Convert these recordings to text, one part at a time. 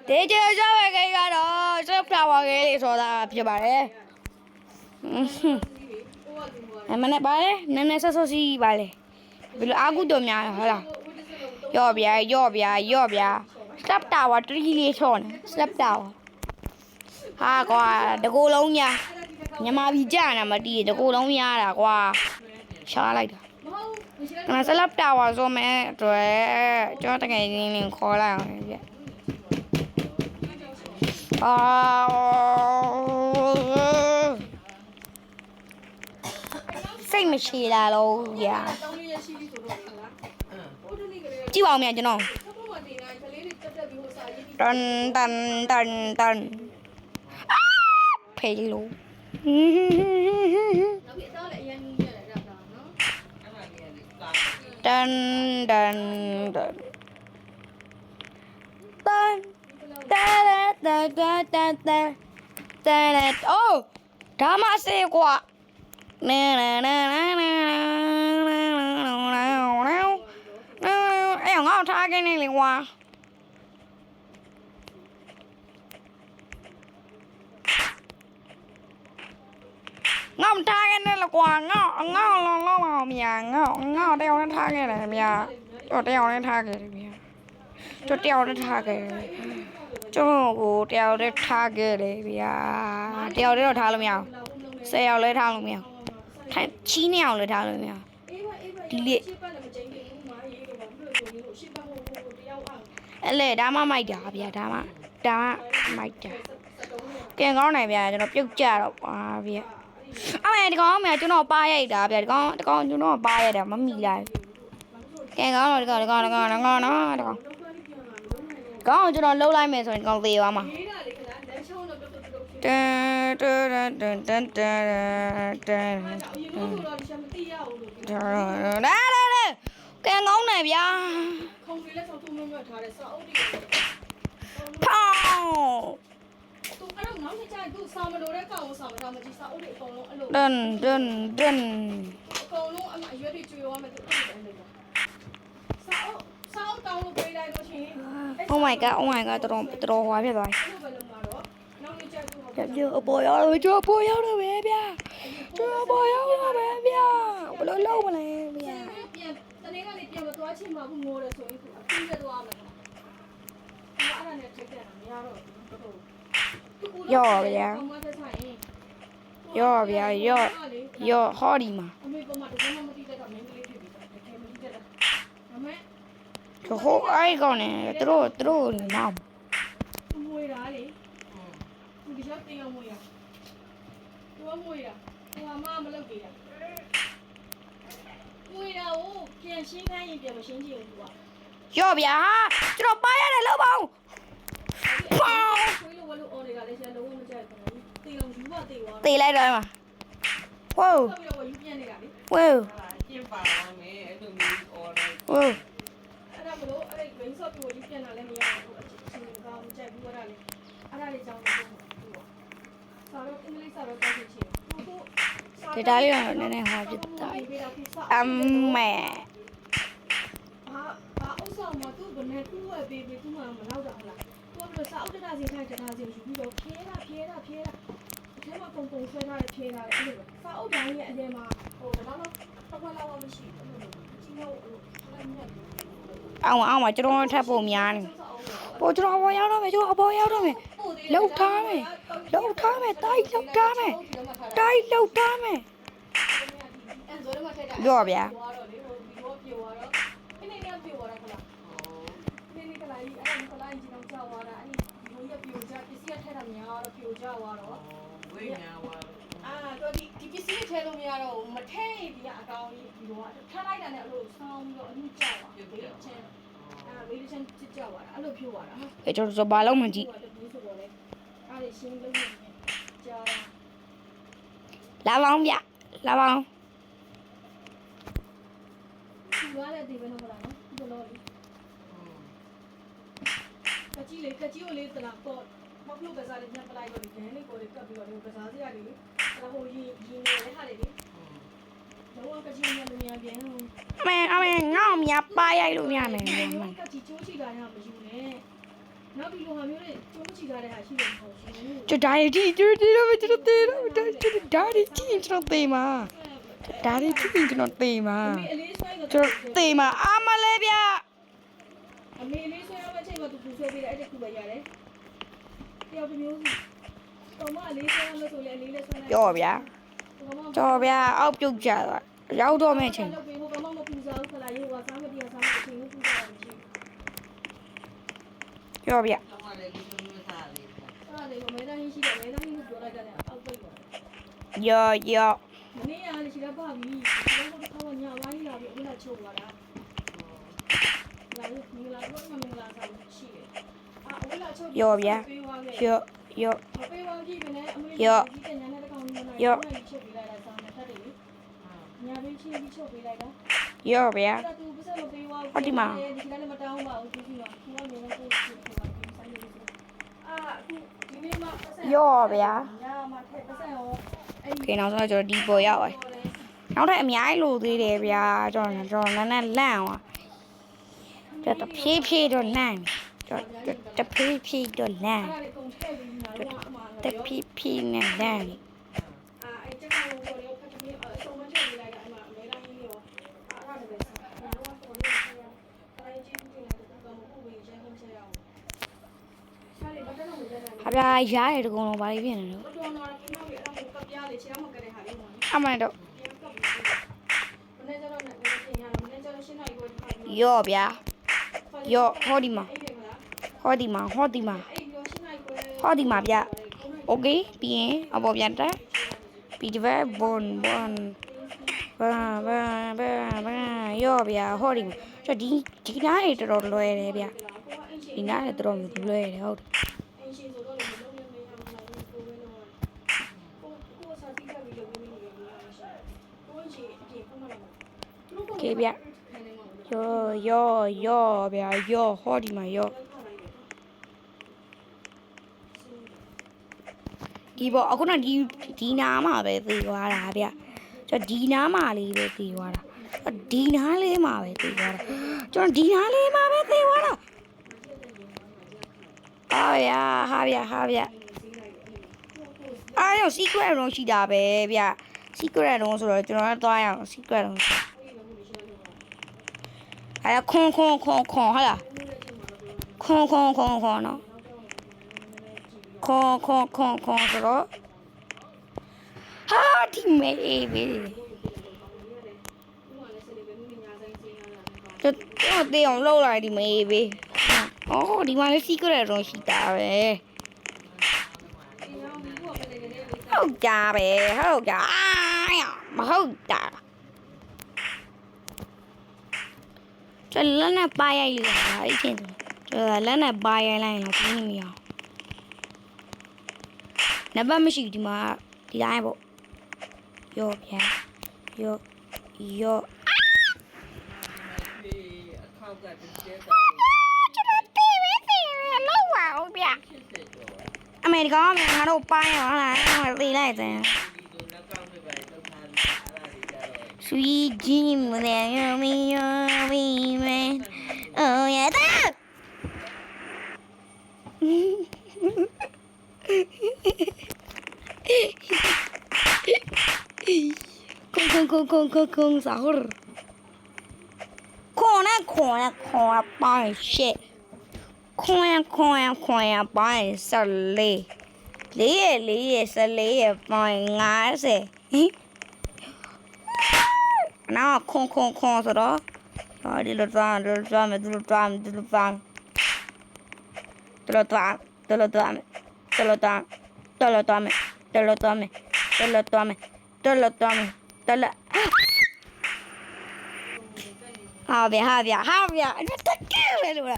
ဒေဂျေကျော်ဝဲကိကတော့စက်ဖလာဝါကလေးဆိုတာဖြစ်ပါတယ်မနေ့ပါလေနည်းနည်းဆော့ဆော့စီပါလေဘယ်လိုအာကုတော်များဟုတ်လားရော့ဗျာစက်တာဝါ3လေးချောနေစက်တာဝါဟာကွာတကူလုံးညာမြန်မာပြည်ကြာနာမတီးတကူလုံးရတာကွာရှားလိုက်တာစလက်တာဝါဆိုမဲ့အတွက်ကျွန်တော်တကယ်ချင်းလင်းခေါ်လိုက်အောင်ပြစိတ်မရှိတာလို့ညာကြည့်ပါဦးမြန်ကျွန်တော်တန်ဖေးလို့တန်အိုးဒါမှစေကွာအဲ့ငါ့ထားခဲ့နေလေကွာငါ့ထားခဲ့နေလေကွာငါ့လောပါမြာငါ့တယောက်နဲ့ထားခဲ့တယ်မြာတော့တယောက်နဲ့ထားခဲ့တယ်မြာတော့တယောက်နဲ့ထားခဲ့တယ်ကျွန်တော်ကိုတယောက်နဲ့ထားခဲ့တယ်ဗျာတယောက်တည်းတော့ထားလို့မရအောင်10ယောက်လဲထားလို့မရအောင်ထိုင်ချီးနေအောင်လဲထားလို့မရအောင်ဒီလေအဲ့လေဒါမှမိုက်တာဗျာဒါမှမိုက်တာကင်ကောင်းနိုင်ဗျာကျွန်တော်ပြုတ်ကြတော့ပါဗျာအဲ့မဲ့ဒီကောင်ကျွန်တော်ပါရိုက်တာဗျာဒီကောင်ကျွန်တော်ပါရိုက်တာမမီလိုက်ကင်ကောင်းတော့ဒီကောင်နော်ဒီကောင်ကောင်းကျွန်တော်လှုပ်လိုက်မယ်ဆိုရင်ဒီကောင်သေသွားမှာတန်ကဲငောင်းနေဗျာခုံတွေလက်ဆောင်ထုံးမျိုးထားတဲ့စာအုပ်တွေဖောင်းသူအဲ့တော့ငောင်းနေကြသူစာမလို့တဲ့ကောင်ကိုစာမထားမကြည့်စာအုပ်တွေအကုန်လုံးအဲ့လိုတန်အကုန်လုံးအရွက်တွေကျွေးသွားမယ်သူအဲ့လိုစာအုပ်တောင်းလို့ပေးလိုက်လို့ရှင် Oh my god တော်ဟွာဖြစ်သွားပြီအပေါ်ရောက်တော့ကျွန်တော်ပေါ်ရောက်တော့ပဲဗျာဘယ်လိုလုပ်မလဲဗျာပြန်တနေ့ကနေပြန်မသွားချင်မှဘူးငိုတယ်ဆိုရင်သူအပြည့်ရသွားမယ်အဲ့ဒါနဲ့ထက်တယ်မရတော့ရော့ဗျာဟောဒီမှာအမေကမှတကယ်မသိတဲ့တော့မင်းကလေးဖြစ်ပြီတကယ်မသိတဲ့ဒါမဲ့ဟိုအဲ့ကောင်နဲ့သူတို့မောင်မွေတာလေသူဒီချက်တင်အောင်မွေရသူကမွေရသူကမလုပ်ကြတာမွေတာကိုပြန်ရှင်းခိုင်းရင်ပြန်မရှင်းချင်ဘူးသူကရော့ဗျာကျွန်တော်ပါရတယ်လောက်ပါဦးဖောင်းဆွေးလို့ဝလို့အော်တွေကလည်းဆက်လုံးဝမကြိုက်ဘူးတေလုံးယူပါတေသွားတေလိုက်တော့မှာဝိုးယူပြန်နေတာလေဝိုးကျင်းပါအောင်မေအဲ့လိုမျိုးအော်တယ်ဝိုးအဲ့ဒါမလို့အဲ့ဒီ brain shot ကိုယူပြန်လာလည်းမရဘူးအချင်းကောင်းကြိုက်ဘူးအဲ့ဒါလေးကြောင်းလို့စာတော့အင်္ဂလိပ်စာတော့တောက်ချင်ဒေတာလေးတော့နည်းနည်းဟောပြတာအမေဟာဥစ္စာမသူဘယ်နဲ့သူ့ရဲ့ဘေဘီသူ့မှာမလောက်တာဟုတ်လားသူကဘယ်စာအုပ်တက်စီခိုင်းတက်စီယူပြီးတော့ဖြဲတာအထဲမှာပုံဆွဲထားတယ်ဖြဲထားတယ်အဲ့လိုစာအုပ်တိုင်းရဲ့အထဲမှာဟိုတော့တော့လောက်မရှိဘူးကြီးလို့အောင်မကျွန်တော်ထပ်ဖို့များနေပို့ကျွန်တော်အပေါ်ရောက်တော့မယ်လှုပ်ထားမယ်တိုက်လှုပ်ထားမယ်ရောဗျာတော့ဒီပစ္စည်းထဲလို့မရတော့မထဲဒီကအကောင်ကြီးဒီတော့ထားလိုက်တာနဲ့အဲ့လိုဆောင်းပြီးတော့အမှုကြောက်ပါဘေးချင်းဘေးချင်းချစ်ကြောက်ပါအဲ့လိုဖြိုးပါတာအဲ့ကျွန်တော်ဘာလို့မကြည့်အဲ့ဒီရှင်းလို့ကြာလာပါအောင်ဗျလာပါအောင်ဒီရတဲ့ဒီဘယ်လိုမလားနော်ဒီလိုလေးကကြီးကိုလေးတလားပေါ့မဖလို့ကစားလေးညပလိုက်တော့ဒီဒန်းလေးကိုလေးကပ်ပြီးတော့ကစားစရာလေးအဲ့ဟိုရင်နေတဲ့ဟာလေးတော့ကကြီးညမမြန်ပြန်အမေငေါ့မြပါရိုက်လို့ရမယ်ကကြီးချိုးချီတာညမရှိဘူးနဲ့ နောက်ဒီလိုဟာမျိုးနဲ့ကျုံးချီထားတဲ့ဟာရှိတယ်မဟုတ်ဘူး ကျဒါရီတီကျတော့ကျွန်တော်တေးတော့ဒါရီတီကျွန်တော်တေးမှာဒါရီတီကျွန်တော်တေးမှာ အမေအလေးဆွဲက ကျွန်တော်တေးမှာအာမလဲဗျ အမေလေးဆွဲရမယ့်ချိန်မှာသူပူဆွဲပေးတယ်အဲ့ဒါခုပဲရတယ်တယောက်တစ်မျိုးစီတော်မအလေးဆွဲရလို့ဆိုလေအလေးလေးဆွဲလိုက် ပြောဗျာတော်ဗျာအောက်ပြုတ်ကြသွားရောက်တော့မယ့်ချိန် လောက်ပေးဖို့ကမမပူစားဘူးခလာရေးဟိုကစားမတရားစားမအချိန်ကိုပူစားတယ်ရှိ ပြောဗျာ အဲ့ဒါလေမဲသားဟင်းရှိတယ်မဲသားဟင်းကိုပြောလိုက်တယ်အောက်ပိတ်တော့ ယော မနေ့ကလည်းရှိတော့ပါပြီကျွန်တော်တို့ကတော့ညဝိုင်းလာပြီးအခုလာချုပ်သွားတာလာလို့မင်္ဂလာတော့မင်္ဂလာဆောင်ရှိတယ်အခုလာချုပ် ယော ပေးဝါကြည့်ပဲနဲ့အမေကြီးတဲ့ညနေတစ်ကောင်ညနေချုပ်ပေးလိုက်တာဆောင်းနေတတ်တယ်လေညာဘေးချင်းပြီးချုပ်ပေးလိုက်တာ ယောဗျာ အဲ့ဒါသူပစက်မပေးဝါဘူးဒီကလည်းမတောင်းပါဘူးသူကသူကနေလည်းကိုယ်ချုပ်ပေးပါပြီးဆိုင်လို့အခုဒီနေ့မှပစက် ယောဗျာ ညာမှာထက်ပစက်ရောအဲ့ โอเคနောက်ဆုံးကျွန်တော်ဒီပေါ်ရောက်သွားနောက်ထပ်အများကြီးလိုသေးတယ်ဗျာကျွန်တော်နည်းနည်းလန့်သွားကျွန်တော်ဖြည်းဖြည်းတော့လန့်ကျွန်တော်တဖြည်းဖြည်းတော့လန့် အဲ့ဒါလေးကုန်ထည့်ပြီးမှာတော့အမှား တဖြည်းဖြည်းနဲ့လန့် အဲ့ချက်ကောင်ကိုလည်းဖတ်ပြီးအစုံမချက်ပေးလိုက်တာအမှအမဲတိုင်းကြီးရောအဲ့ဒါလည်းပဲဆက်တယ်တော့ဆိုလို့ရှိရင်တိုင်းချင်းချင်းလည်းသူကမဟုတ်ဘူးရန်ကုန်ချက်ရအောင်ရှားလေဘာတက်လို့မတက်နိုင် ဟာဗျာရားရတကုံလုံးဘာလေးဖြစ်နေလို့ ဘူးတော်တော်ကင်းမပြီးအဲ့ဒါကိုကပြားလေချေမကတဲ့ဟာလေးပေါ့ အမှန်တော့ ပြန်ကပ်ပြီးမနေ့ကျတော့လည်းပြင်ရမနေ့ကျတော့ရှင်းနိုင်ကိုထားပြီး ယောဗျာယောဟောဒီမှာ အဲ့ဒီမလား ဟောဒီမှာဟောဒီမှာ အဲ့ဒီရှင်းနိုင်ကို ဟောဒီမှာဗျโอเคပြီးရင်အပေါ်ပြန်တက်ပြီးဒီဘက်ဘွန်ဘာယောဗျာဟောဒီမှာဒီနားတွေတော်တော်လွယ်တယ်ဗျဒီနားတွေတော်တော်လွယ်တယ်ဟုတ်တယ် အင်းရှင်ဆိုတော့လည်းမလုံးလည်းမရဘူးလားကိုပဲတော့ကိုစာတိကပြီးလုပ်နေနေနေရရှိကိုကြီးအပြင်ဖမ်းမလာဘူးသူတို့က โอเคဗျယောဗျာယောဟောဒီမှာယောဒီပေါ့အခုနဒီနားမှာပဲသေသွားတာဗျကျွန်တော်ဒီနားမှာလေးပဲသေသွားတာဒီနားလေးမှာပဲသေသွားတာကျွန်တော်ဒီနားလေးမှာပဲသေသွားတာဟာဗျာအားရော secret တော့ရှိတာပဲဗျ secret တော့ဆိုတော့ကျွန်တော်ကသွားရအောင် secret တော့အဲ့ခွန်ဟာလားခွန်နော်ခွန်ဆိုတော့ဟာဒီမေးပြီကျွန်တော်တေးအောင်လှုပ်လိုက်ဒီမေးပြီအော်ဒီမှာလည်း secret တော့ရှိတာပဲဟုတ်ကြပဲဟုတ်ကြမဟုတ်တာကျွန်တော်လက်နဲ့ပါရိုက်လိုက်တာအဲ့ချင်းကျွန်တော်လက်နဲ့ပါရိုက်လိုက်ရင်တော့ပြင်းနေမရအောင်နံပါတ်မရှိဒီမှာဒီတိုင်းပေါ့ယောဗျာယောကျွန်တော်တေးပဲလောက်ပါဦးဗျအမေရိကန်ကငါတို့ပိုင်းရောလားသေလိုက်တယ် Sweet dream that you man. Oh yeah, that. Con sahur. Corner, bye shit. Corner, bye sale. Lay, sale, bye, nice. Now, con so đó. Rồi đi lượt vào. Havia. Nó tất cả lên luôn rồi.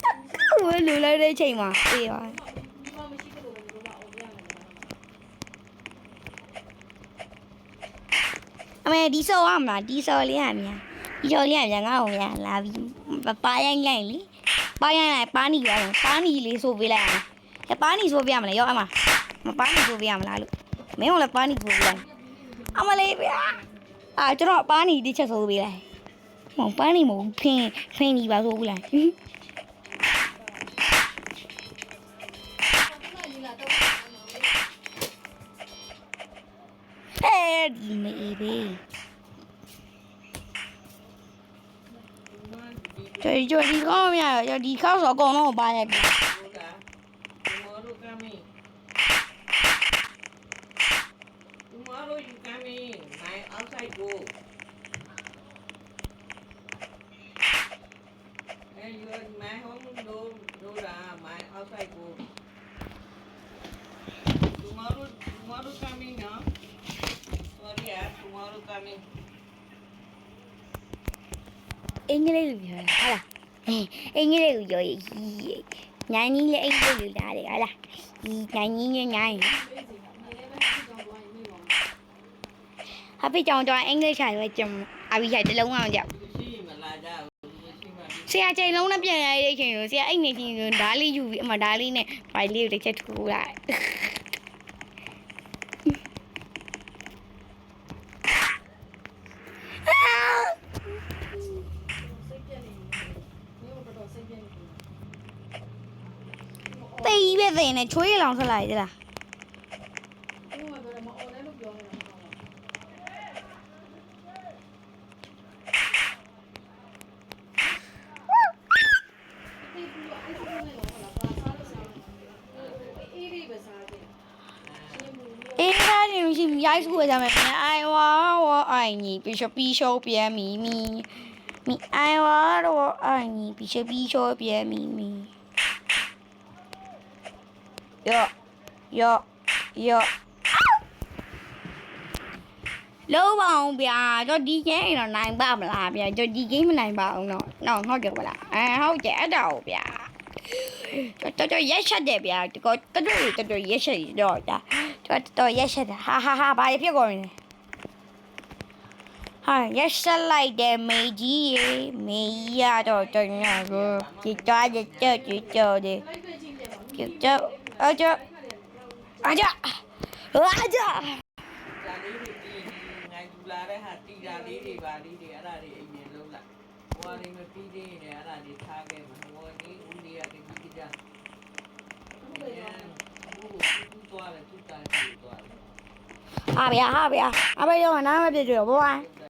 Tất cả luôn lên đây chạy mà. Đi rồi. Mẹ đi sâu am là đi sâu lý hàm nha. Đi sâu lý hàm nha ngao nha là ba anh lý. Ba anh này ba ni lý số về lại. Cái ba ni số về mà yo mà. Mà ba ni số về mà luôn. Mấy ông là ba ni số về lại. Ama lấy về. À cho nó ba ni đi chơi số về lại. Mà ba ni một phen đi vào số về lại. ကျော်ဒီကောင်းမရကျော်ဒီခောက်ဆိုအကုန်လုံးကိုပါလိုက်ပြီ Tomorrow coming. Tomorrow you coming. My outside go. And you are my home no my outside go. Tomorrow coming now. Sorry, tomorrow coming. အင်္ဂလိပ်လိုပြောတာဟာလားအင်္ဂလိပ်လိုပြောညာနီးလေးအင်္ဂလိပ်လိုလာတယ်ဟာလားညာနီးညာဟာဖေးကြောင်တော့အင်္ဂလိပ်ချာရွယ်ကြုံအဘိရိုက်တလုံးအောင်ကြောက် She malaja. ဆရာချိန်လုံးနဲ့ပြန်ရတဲ့အချိန်ကိုဆရာအိတ်နေချင်းဆိုဓာလေးယူပြီးအမဓာလေးနဲ့ဗိုင်လေးကိုတစ်ချက်ထိုးလိုက်တေးပဲသိနေချွေးလောင်ထွက်လာရလား သူကပြောတယ်မအော်လဲလို့ပြောနေတာမဟုတ်ဘူးဒီလိုအဲ့ဒီနဲ့တော့လာပါစားလို့စားအေးလေးပဲစားတယ်ရှင်းမှု အေးဒါနေမရှိရိုက်စုရကြမယ်အိုင်ဝါဝအိုင်ညီပြီးရှောပြန်မီအိုင်ဝါတော့အိုင်ညီပြီးရှောပြန်မီယောလုံးပါအောင်ဗျာတော့ဒီကျင်းတော့နိုင်ပါမလားဗျာတော့ဒီကိမနိုင်ပါအောင်တော့ဟုတ်တယ်ဗလားဟုတ်တယ်အဲ့ဒါဟုတ်ဗျာတော်ရက်ချက်တယ်ဗျာဒီကောတော်ရက်ချက်တော့ဒါတော်ရက်ချက်ဟာဘာဖြစ်ကုန်လဲဟာရက်ချက်လိုက်တယ်မေကြီးရေမေကြီးရတော့တော်ညာကိုဒီတော့ကြောက်တယ် လိုက်ပဲချင်းတယ်ပါ ကြောက်အကြ ဒါလေးတွေတီးငိုင်းယူလာတဲ့ဟာတီးတာလေးတွေပါလေးတွေအဲ့ဒါတွေအရင်လုံးလိုက်ဟိုကနေမပြီးသေးရင်လည်းအဲ့ဒါတွေထားခဲ့မှာဟိုကနေဦးလေးကတည်းကကြည့်ကြဘူးသွားတယ်သူတားကြည့်သွားတယ် ဟာဗျာအဘရောနားမပြည့်ကြတော့ဘော